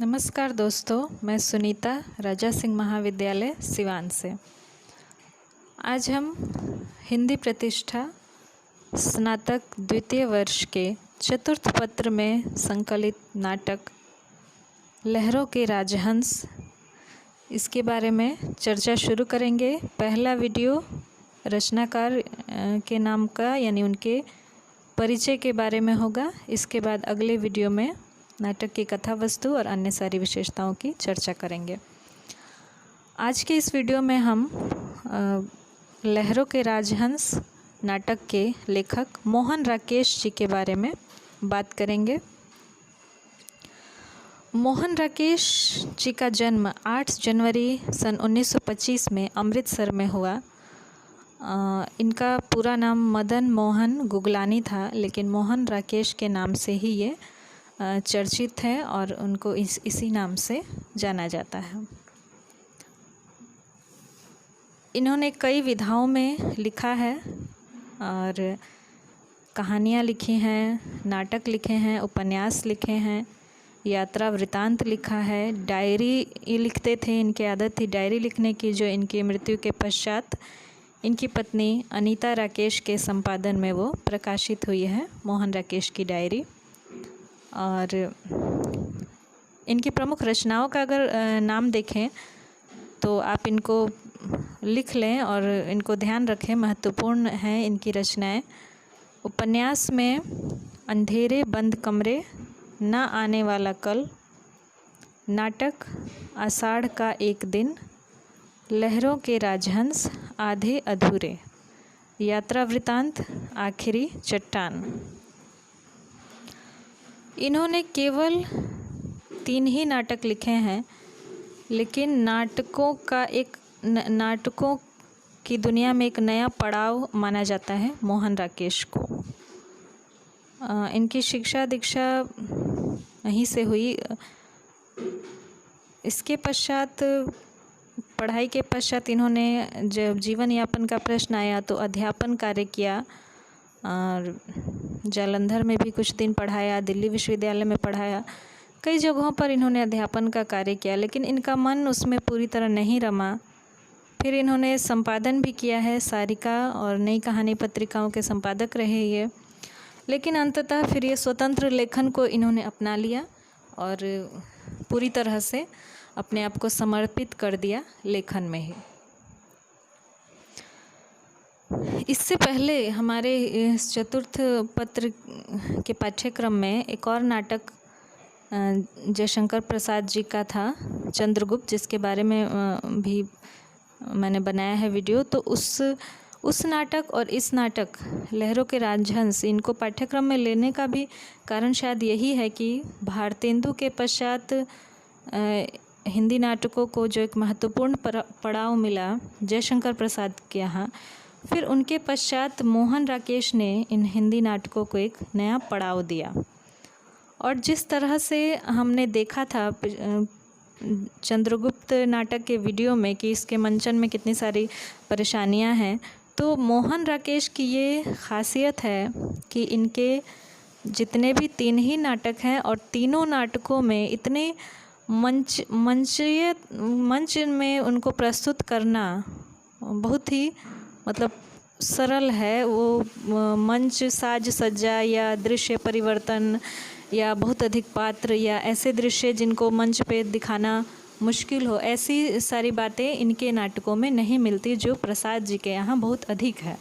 नमस्कार दोस्तों, मैं सुनीता राजा सिंह महाविद्यालय सिवान से। आज हम हिंदी प्रतिष्ठा स्नातक द्वितीय वर्ष के चतुर्थ पत्र में संकलित नाटक लहरों के राजहंस इसके बारे में चर्चा शुरू करेंगे। पहला वीडियो रचनाकार के नाम का यानी उनके परिचय के बारे में होगा। इसके बाद अगले वीडियो में नाटक की कथा वस्तु और अन्य सारी विशेषताओं की चर्चा करेंगे। आज के इस वीडियो में हम लहरों के राजहंस नाटक के लेखक मोहन राकेश जी के बारे में बात करेंगे। मोहन राकेश जी का जन्म 8 जनवरी सन 1925 में अमृतसर में हुआ। इनका पूरा नाम मदन मोहन गुगलानी था, लेकिन मोहन राकेश के नाम से ही ये चर्चित है और उनको इसी नाम से जाना जाता है। इन्होंने कई विधाओं में लिखा है और कहानियाँ लिखी हैं, नाटक लिखे हैं, उपन्यास लिखे हैं, यात्रा वृतांत लिखा है, डायरी ये लिखते थे। इनकी आदत थी डायरी लिखने की, जो इनकी मृत्यु के पश्चात इनकी पत्नी अनीता राकेश के संपादन में वो प्रकाशित हुई है, मोहन राकेश की डायरी। और इनकी प्रमुख रचनाओं का अगर नाम देखें तो आप इनको लिख लें और इनको ध्यान रखें, महत्वपूर्ण हैं इनकी रचनाएं। उपन्यास में अंधेरे बंद कमरे, ना आने वाला कल, नाटक आषाढ़ का एक दिन, लहरों के राजहंस, आधे अधूरे, यात्रा वृतांत, आखिरी चट्टान। इन्होंने केवल 3 ही नाटक लिखे हैं, लेकिन नाटकों की दुनिया में एक नया पड़ाव माना जाता है मोहन राकेश को। इनकी शिक्षा दीक्षा यहीं से हुई। इसके पश्चात पढ़ाई के पश्चात इन्होंने जब जीवन यापन का प्रश्न आया तो अध्यापन कार्य किया और जालंधर में भी कुछ दिन पढ़ाया, दिल्ली विश्वविद्यालय में पढ़ाया। कई जगहों पर इन्होंने अध्यापन का कार्य किया, लेकिन इनका मन उसमें पूरी तरह नहीं रमा। फिर इन्होंने संपादन भी किया है, सारिका और नई कहानी पत्रिकाओं के संपादक रहे ये। लेकिन अंततः फिर ये स्वतंत्र लेखन को इन्होंने अपना लिया और पूरी तरह से अपने आप को समर्पित कर दिया लेखन में ही। इससे पहले हमारे इस चतुर्थ पत्र के पाठ्यक्रम में एक और नाटक जयशंकर प्रसाद जी का था, चंद्रगुप्त, जिसके बारे में भी मैंने बनाया है वीडियो। तो उस नाटक और इस नाटक लहरों के राजहंस, इनको पाठ्यक्रम में लेने का भी कारण शायद यही है कि भारतेंदु के पश्चात हिंदी नाटकों को जो एक महत्वपूर्ण पड़ाव मिला जयशंकर प्रसाद के यहाँ, फिर उनके पश्चात मोहन राकेश ने इन हिंदी नाटकों को एक नया पड़ाव दिया। और जिस तरह से हमने देखा था चंद्रगुप्त नाटक के वीडियो में कि इसके मंचन में कितनी सारी परेशानियां हैं, तो मोहन राकेश की ये खासियत है कि इनके जितने भी 3 ही नाटक हैं और तीनों नाटकों में इतने मंच में उनको प्रस्तुत करना बहुत ही सरल है। वो मंच साज सज्जा या दृश्य परिवर्तन या बहुत अधिक पात्र या ऐसे दृश्य जिनको मंच पे दिखाना मुश्किल हो, ऐसी सारी बातें इनके नाटकों में नहीं मिलती, जो प्रसाद जी के यहाँ बहुत अधिक है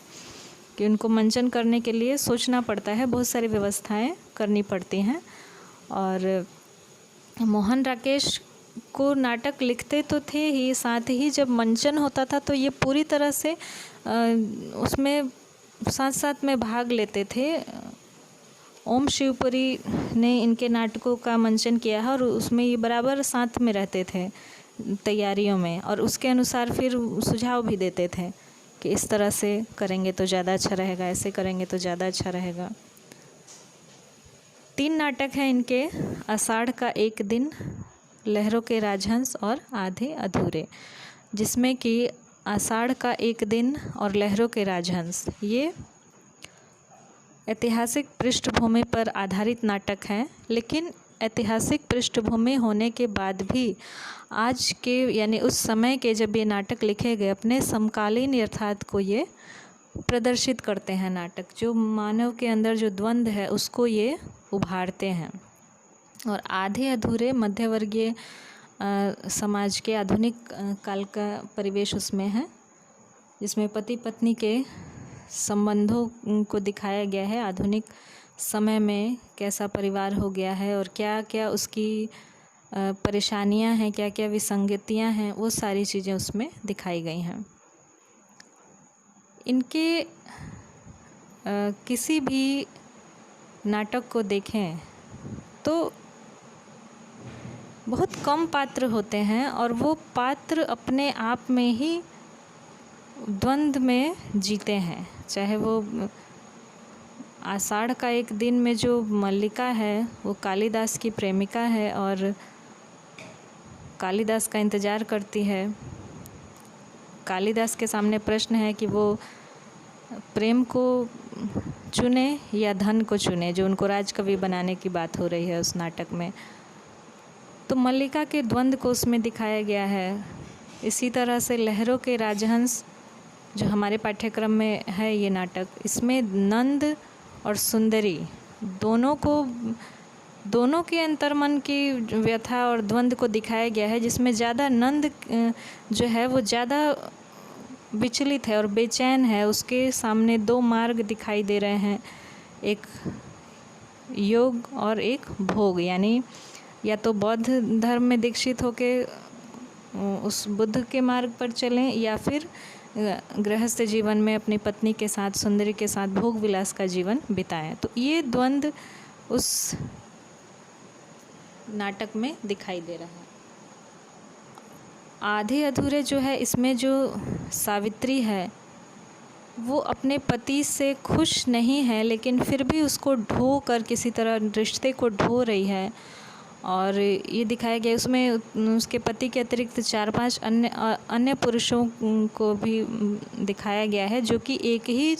कि उनको मंचन करने के लिए सोचना पड़ता है, बहुत सारी व्यवस्थाएं करनी पड़ती हैं। और मोहन राकेश को नाटक लिखते तो थे ही, साथ ही जब मंचन होता था तो ये पूरी तरह से उसमें साथ साथ में भाग लेते थे। ओम शिवपुरी ने इनके नाटकों का मंचन किया है और उसमें ये बराबर साथ में रहते थे तैयारियों में, और उसके अनुसार फिर सुझाव भी देते थे कि इस तरह से करेंगे तो ज़्यादा अच्छा रहेगा, ऐसे करेंगे तो ज़्यादा अच्छा रहेगा। 3 नाटक हैं इनके, आषाढ़ का एक दिन, लहरों के राजहंस और आधे अधूरे, जिसमें कि आषाढ़ का एक दिन और लहरों के राजहंस ये ऐतिहासिक पृष्ठभूमि पर आधारित नाटक हैं, लेकिन ऐतिहासिक पृष्ठभूमि होने के बाद भी आज के यानी उस समय के जब ये नाटक लिखे गए अपने समकालीन यथार्थ को ये प्रदर्शित करते हैं। नाटक जो मानव के अंदर जो द्वंद्व है उसको ये उभारते हैं। और आधे अधूरे मध्यवर्गीय समाज के आधुनिक काल का परिवेश उसमें है, जिसमें पति पत्नी के संबंधों को दिखाया गया है। आधुनिक समय में कैसा परिवार हो गया है और क्या क्या उसकी परेशानियां हैं, क्या क्या विसंगतियां हैं, वो सारी चीज़ें उसमें दिखाई गई हैं। इनके किसी भी नाटक को देखें तो बहुत कम पात्र होते हैं और वो पात्र अपने आप में ही द्वंद्व में जीते हैं। चाहे वो आषाढ़ का एक दिन में जो मल्लिका है वो कालिदास की प्रेमिका है और कालिदास का इंतज़ार करती है। कालिदास के सामने प्रश्न है कि वो प्रेम को चुने या धन को चुने, जो उनको राजकवि बनाने की बात हो रही है उस नाटक में। तो मल्लिका के द्वंद्व को उसमें दिखाया गया है। इसी तरह से लहरों के राजहंस जो हमारे पाठ्यक्रम में है ये नाटक, इसमें नंद और सुंदरी दोनों के अंतर्मन की व्यथा और द्वंद्व को दिखाया गया है, जिसमें ज़्यादा नंद जो है वो ज़्यादा विचलित है और बेचैन है। उसके सामने दो मार्ग दिखाई दे रहे हैं, एक योग और एक भोग, यानी या तो बौद्ध धर्म में दीक्षित होके उस बुद्ध के मार्ग पर चलें या फिर गृहस्थ जीवन में अपनी पत्नी के साथ, सुंदरी के साथ भोग विलास का जीवन बिताएं। तो ये द्वंद्व उस नाटक में दिखाई दे रहा है। आधे अधूरे जो है इसमें जो सावित्री है वो अपने पति से खुश नहीं है, लेकिन फिर भी उसको ढो कर किसी तरह रिश्ते को ढो रही है। और ये दिखाया गया उसमें उसके पति के अतिरिक्त 4-5 अन्य पुरुषों को भी दिखाया गया है, जो कि एक ही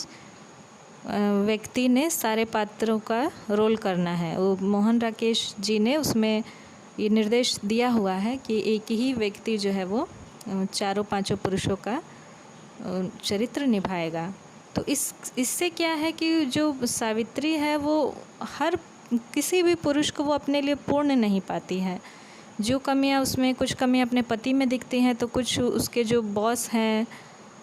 व्यक्ति ने सारे पात्रों का रोल करना है। वो मोहन राकेश जी ने उसमें ये निर्देश दिया हुआ है कि एक ही व्यक्ति जो है वो 4-5 पुरुषों का चरित्र निभाएगा। तो इससे क्या है कि जो सावित्री है वो हर किसी भी पुरुष को वो अपने लिए पूर्ण नहीं पाती है। जो कमियां उसमें, कुछ कमियां अपने पति में दिखती हैं, तो कुछ उसके जो बॉस हैं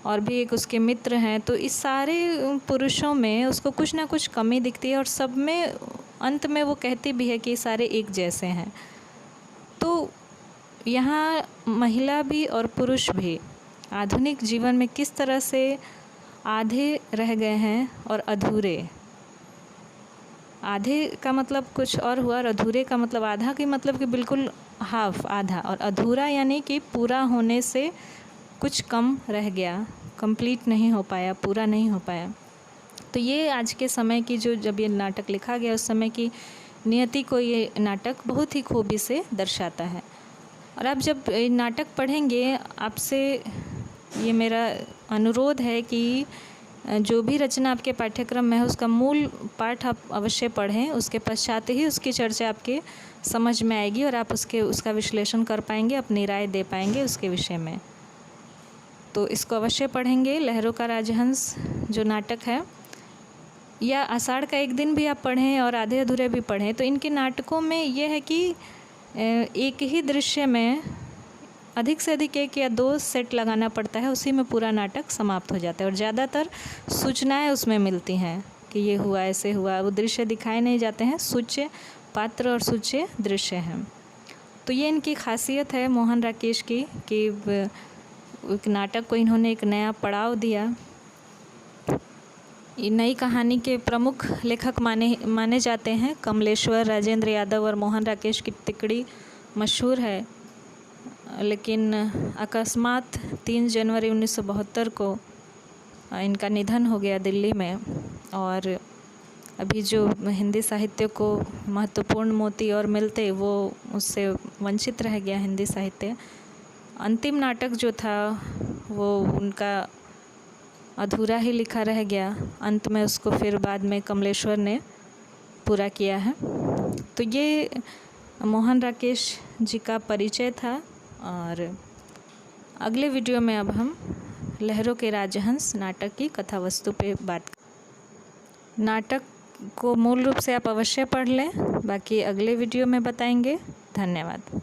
और भी एक उसके मित्र हैं, तो इस सारे पुरुषों में उसको कुछ ना कुछ कमी दिखती है और सब में अंत में वो कहती भी है कि सारे एक जैसे हैं। तो यहाँ महिला भी और पुरुष भी आधुनिक जीवन में किस तरह से आधे रह गए हैं और अधूरे। आधे का मतलब कुछ और हुआ और अधूरे का मतलब आधा की मतलब कि बिल्कुल हाफ, आधा, और अधूरा यानी कि पूरा होने से कुछ कम रह गया, कंप्लीट नहीं हो पाया, पूरा नहीं हो पाया। तो ये आज के समय की जब ये नाटक लिखा गया उस समय की नियति को ये नाटक बहुत ही खूबी से दर्शाता है। और आप जब नाटक पढ़ेंगे, आपसे ये मेरा अनुरोध है कि जो भी रचना आपके पाठ्यक्रम में है उसका मूल पाठ आप अवश्य पढ़ें, उसके पश्चात ही उसकी चर्चा आपके समझ में आएगी और आप उसका विश्लेषण कर पाएंगे, अपनी राय दे पाएंगे उसके विषय में। तो इसको अवश्य पढ़ेंगे। लहरों का राजहंस जो नाटक है, या आषाढ़ का एक दिन भी आप पढ़ें और आधे अधूरे भी पढ़ें, तो इनके नाटकों में ये है कि एक ही दृश्य में अधिक से अधिक 1 या 2 सेट लगाना पड़ता है, उसी में पूरा नाटक समाप्त हो जाता है। और ज़्यादातर सूचनाएं उसमें मिलती हैं कि ये हुआ, ऐसे हुआ, वो दृश्य दिखाए नहीं जाते हैं, सूच्य पात्र और सूच्य दृश्य हैं। तो ये इनकी खासियत है मोहन राकेश की कि एक नाटक को इन्होंने एक नया पड़ाव दिया। नई कहानी के प्रमुख लेखक माने जाते हैं कमलेश्वर, राजेंद्र यादव और मोहन राकेश की तिकड़ी मशहूर है। लेकिन अकस्मात 3 जनवरी 1972 को इनका निधन हो गया दिल्ली में। और अभी जो हिंदी साहित्य को महत्वपूर्ण मोती और मिलते, वो उससे वंचित रह गया हिंदी साहित्य। अंतिम नाटक जो था वो उनका अधूरा ही लिखा रह गया, अंत में उसको फिर बाद में कमलेश्वर ने पूरा किया है। तो ये मोहन राकेश जी का परिचय था। और अगले वीडियो में अब हम लहरों के राजहंस नाटक की कथा वस्तु पे बात। नाटक को मूल रूप से आप अवश्य पढ़ लें, बाकी अगले वीडियो में बताएंगे। धन्यवाद।